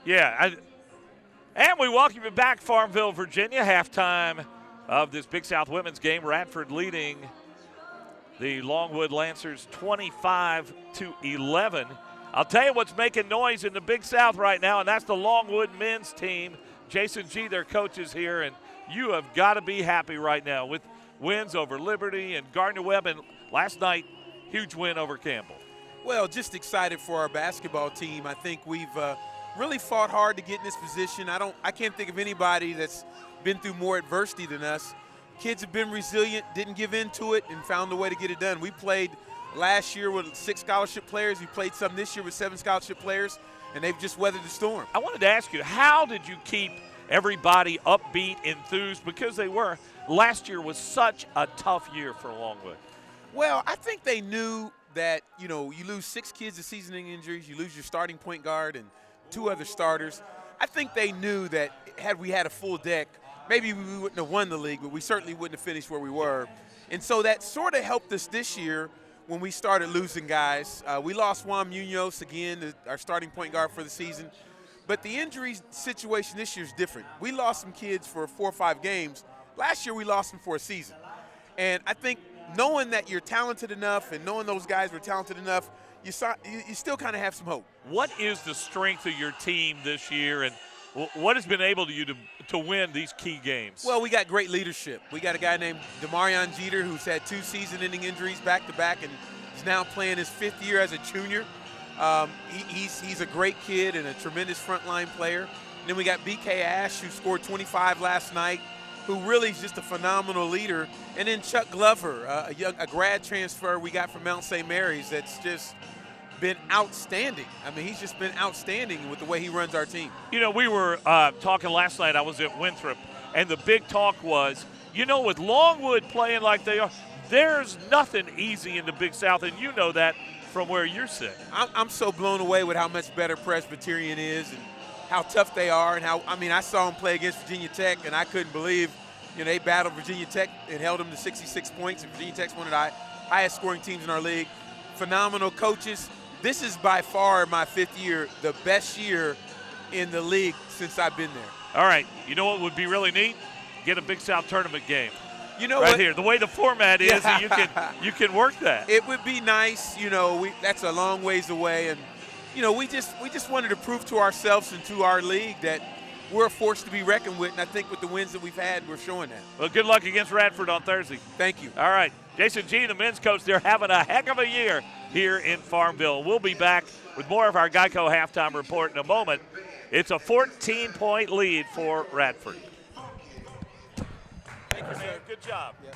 Yeah, and we welcome you back, Farmville, Virginia. Halftime of this Big South women's game. Radford leading the Longwood Lancers 25-11. I'll tell you what's making noise in the Big South right now, and that's the Longwood men's team. Jayson Gee, their coach, is here, and you have got to be happy right now with wins over Liberty and Gardner-Webb, and last night, huge win over Campbell. Well, just excited for our basketball team. I think we've really fought hard to get in this position. I can't think of anybody that's been through more adversity than us. Kids have been resilient, didn't give in to it, and found a way to get it done. We played last year with 6 scholarship players. We played some this year with 7 scholarship players, and they've just weathered the storm. I wanted to ask you, how did you keep everybody upbeat, enthused, because last year was such a tough year for Longwood? Well, I think they knew that, you lose 6 kids to seasoning injuries, you lose your starting point guard and 2 other starters. I think they knew that had we had a full deck, maybe we wouldn't have won the league, but we certainly wouldn't have finished where we were. And so that sort of helped us this year when we started losing guys. We lost Juan Munoz again, our starting point guard for the season. But the injury situation this year is different. We lost some kids for 4 or 5 games. Last year we lost them for a season. And I think knowing that you're talented enough and knowing those guys were talented enough, you still kind of have some hope. What is the strength of your team this year, and what has been able to win these key games? Well, we got great leadership. We got a guy named Demarion Jeter who's had 2 season-ending injuries back-to-back and is now playing his 5th year as a junior. He's a great kid and a tremendous frontline player. And then we got B.K. Ash, who scored 25 last night, who really is just a phenomenal leader. And then Chuck Glover, a grad transfer we got from Mount St. Mary's that's just been outstanding. I mean, he's just been outstanding with the way he runs our team. We were talking last night. I was at Winthrop, and the big talk was, with Longwood playing like they are, there's nothing easy in the Big South, and you know that from where you're sitting. I'm so blown away with how much better Presbyterian is and how tough they are, and I saw them play against Virginia Tech, and I couldn't believe, they battled Virginia Tech and held them to 66 points, and Virginia Tech's one of the highest scoring teams in our league. Phenomenal coaches. This is by far my 5th year, the best year in the league since I've been there. All right, you know what would be really neat? Get a Big South tournament game. Right here, the way the format is, you can work that. It would be nice, that's a long ways away, and we just wanted to prove to ourselves and to our league that we're a force to be reckoned with, and I think with the wins that we've had, we're showing that. Well, good luck against Radford on Thursday. Thank you. All right, Jayson Gee, the men's coach, they're having a heck of a year here in Farmville. We'll be back with more of our Geico halftime report in a moment. It's a 14-point lead for Radford. Thank you, sir. Good job. Yeah.